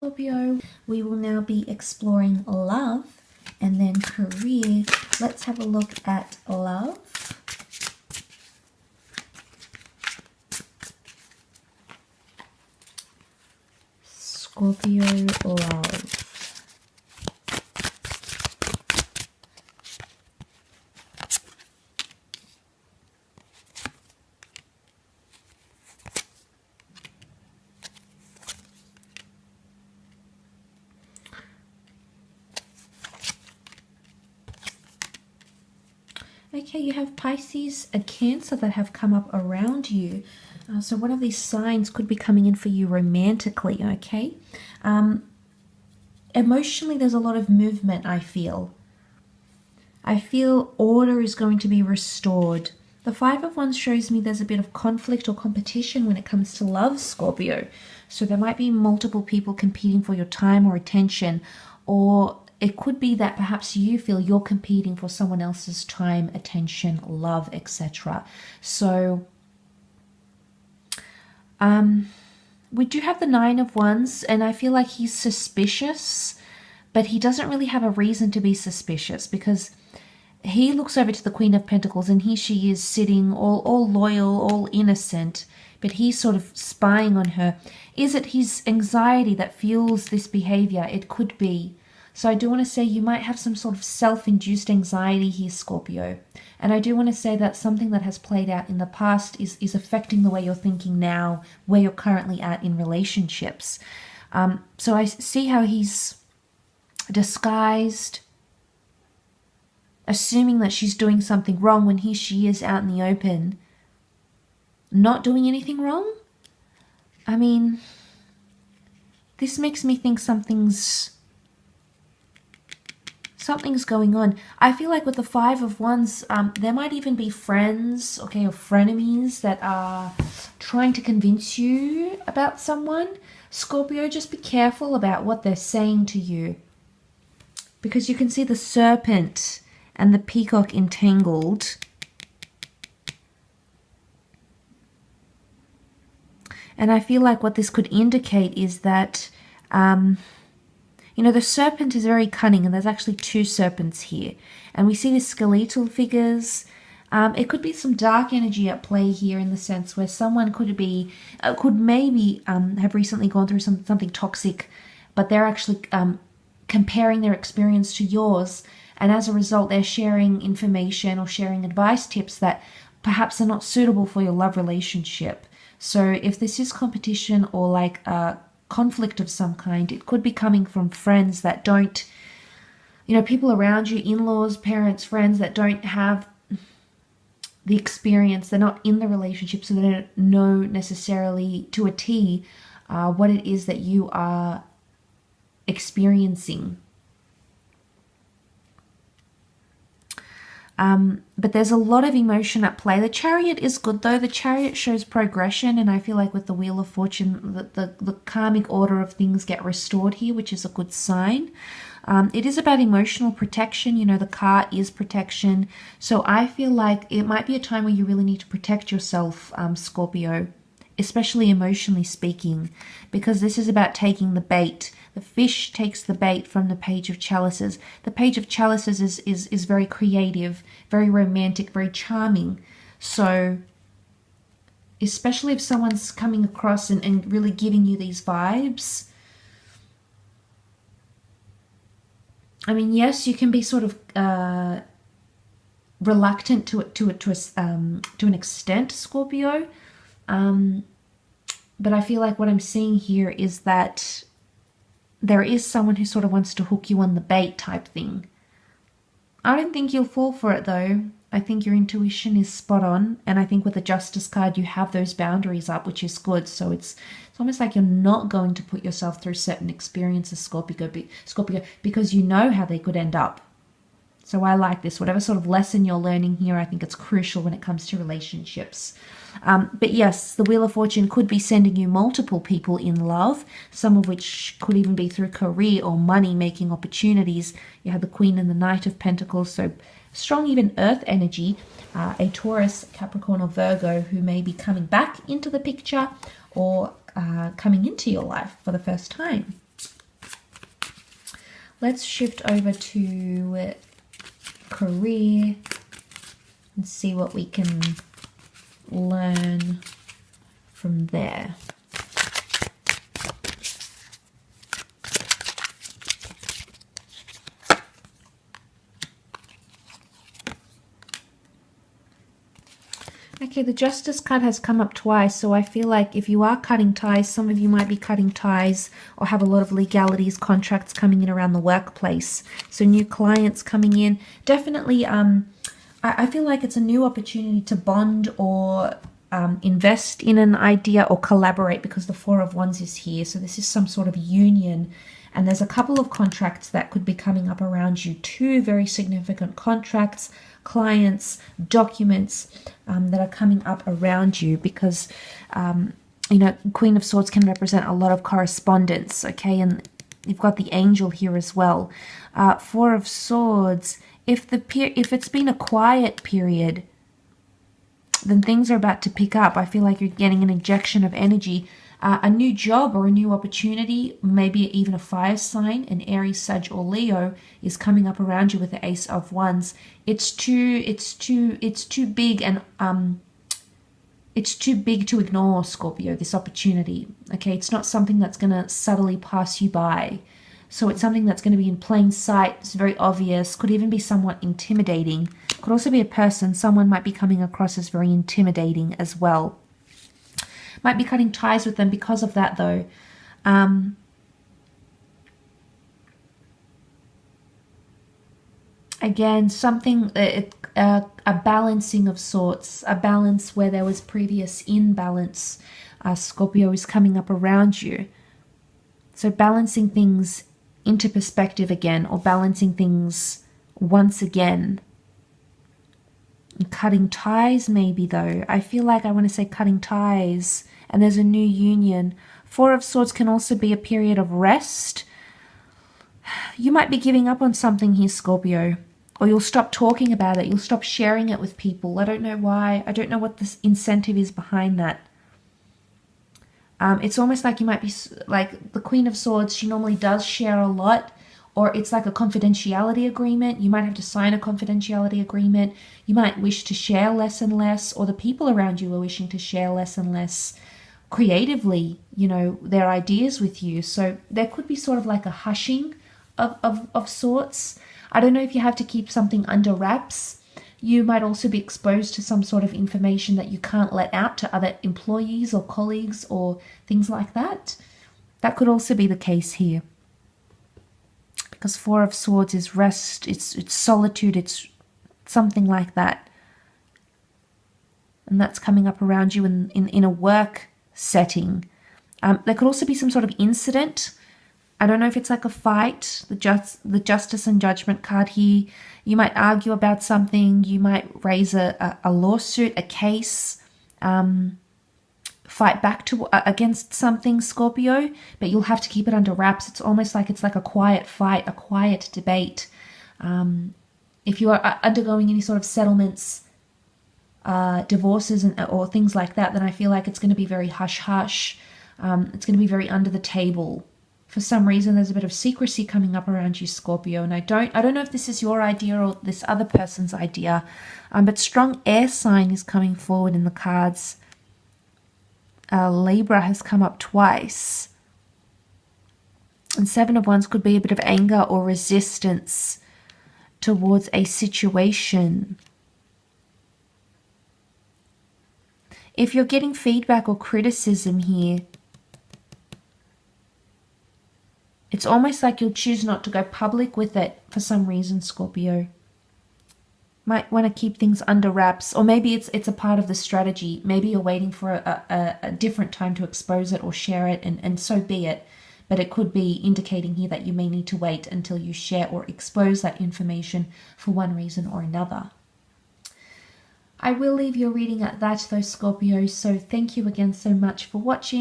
Scorpio, we will now be exploring love and then career. Let's have a look at love. Scorpio love. Okay, you have Pisces, a Cancer that have come up around you. So one of these signs could be coming in for you romantically, okay? Emotionally, there's a lot of movement, I feel. I feel order is going to be restored. The Five of Wands shows me there's a bit of conflict or competition when it comes to love, Scorpio. So there might be multiple people competing for your time or attention, or it could be that perhaps you feel you're competing for someone else's time, attention, love, etc. So we do have the Nine of Wands, and I feel like he's suspicious, but he doesn't really have a reason to be suspicious because he looks over to the Queen of Pentacles and she is sitting all loyal, all innocent, but he's sort of spying on her. Is it his anxiety that fuels this behavior? It could be. So I do want to say you might have some sort of self-induced anxiety here, Scorpio. And I do want to say that something that has played out in the past is affecting the way you're thinking now, where you're currently at in relationships. So I see how he's disguised, assuming that she's doing something wrong when she is out in the open, not doing anything wrong. I mean, this makes me think something's going on. I feel like with the Five of Wands, there might even be friends, okay, or frenemies that are trying to convince you about someone. Scorpio, just be careful about what they're saying to you, because you can see the serpent and the peacock entangled. And I feel like what this could indicate is that you know, the serpent is very cunning, and there's actually two serpents here. And we see the skeletal figures. It could be some dark energy at play here, in the sense where someone could maybe have recently gone through something toxic, but they're actually comparing their experience to yours. And as a result, they're sharing information or sharing advice tips that perhaps are not suitable for your love relationship. So if this is competition or like conflict of some kind, it could be coming from friends that don't, you know, people around you, in-laws, parents, friends that don't have the experience. They're not in the relationship, so they don't know necessarily to a T what it is that you are experiencing. But there's a lot of emotion at play. The Chariot is good though. The Chariot shows progression, and I feel like with the Wheel of Fortune, the karmic order of things get restored here, which is a good sign. It is about emotional protection. You know, the car is protection. So I feel like it might be a time where you really need to protect yourself, Scorpio, especially emotionally speaking, because this is about taking the bait. The fish takes the bait from the Page of Chalices. The Page of Chalices is very creative, very romantic, very charming. So especially if someone's coming across and really giving you these vibes, I mean, yes, you can be sort of reluctant to an extent, Scorpio. But I feel like what I'm seeing here is that there is someone who sort of wants to hook you on the bait type thing. I don't think you'll fall for it though. I think your intuition is spot on, and I think with the Justice card you have those boundaries up, which is good. So it's almost like you're not going to put yourself through certain experiences, Scorpio, because you know how they could end up. So I like this. Whatever sort of lesson you're learning here, I think it's crucial when it comes to relationships. But yes, the Wheel of Fortune could be sending you multiple people in love, some of which could even be through career or money-making opportunities. You have the Queen and the Knight of Pentacles, so strong even earth energy, a Taurus, Capricorn or Virgo who may be coming back into the picture or coming into your life for the first time. Let's shift over to career and see what we can learn from there. Okay, the Justice card has come up twice, so I feel like if you are cutting ties, some of you might be cutting ties or have a lot of legalities, contracts coming in around the workplace. So new clients coming in. Definitely, I feel like it's a new opportunity to bond or invest in an idea or collaborate, because the Four of Wands is here. So this is some sort of union. And there's a couple of contracts that could be coming up around you. Two very significant contracts, clients, documents that are coming up around you, because, you know, Queen of Swords can represent a lot of correspondence, okay? And you've got the Angel here as well. Four of Swords, if it's been a quiet period, then things are about to pick up. I feel like you're getting an injection of energy. A new job or a new opportunity, maybe even a fire sign, an Aries, Sag, or Leo, is coming up around you with the Ace of Wands. It's too big, and it's too big to ignore, Scorpio, this opportunity. Okay, it's not something that's going to subtly pass you by. So it's something that's going to be in plain sight. It's very obvious. Could even be somewhat intimidating. Could also be a person. Someone might be coming across as very intimidating as well. Might be cutting ties with them because of that, though. Again, something, a balancing of sorts, a balance where there was previous imbalance. Scorpio is coming up around you. So balancing things into perspective again, or balancing things once again. Cutting ties maybe, though. I feel like I want to say cutting ties, and there's a new union. Four of Swords can also be a period of rest. You might be giving up on something here, Scorpio, or you'll stop talking about it. You'll stop sharing it with people. I don't know why. I don't know what this incentive is behind that. It's almost like you might be like the Queen of Swords. She normally does share a lot, or it's like a confidentiality agreement. You might have to sign a confidentiality agreement. You might wish to share less and less, or the people around you are wishing to share less and less creatively, you know, their ideas with you. So there could be sort of like a hushing of sorts. I don't know if you have to keep something under wraps. You might also be exposed to some sort of information that you can't let out to other employees or colleagues or things like that. That could also be the case here. Because Four of Swords is rest, it's solitude, it's something like that. And that's coming up around you in a work setting. There could also be some sort of incident. I don't know if it's like a fight, the Justice and Judgment card here. You might argue about something. You might raise a lawsuit, a case, fight back against something, Scorpio, but you'll have to keep it under wraps. It's almost like it's like a quiet fight, a quiet debate. If you are undergoing any sort of settlements, divorces or things like that, then I feel like it's going to be very hush-hush. It's going to be very under the table. For some reason, there's a bit of secrecy coming up around you, Scorpio, and I don't know if this is your idea or this other person's idea, but strong air sign is coming forward in the cards. Libra has come up twice. And Seven of Wands could be a bit of anger or resistance towards a situation. If you're getting feedback or criticism here, it's almost like you'll choose not to go public with it for some reason, Scorpio. Might want to keep things under wraps, or maybe it's a part of the strategy. Maybe you're waiting for a different time to expose it or share it, and so be it. But it could be indicating here that you may need to wait until you share or expose that information for one reason or another. I will leave your reading at that, though, Scorpio, so thank you again so much for watching.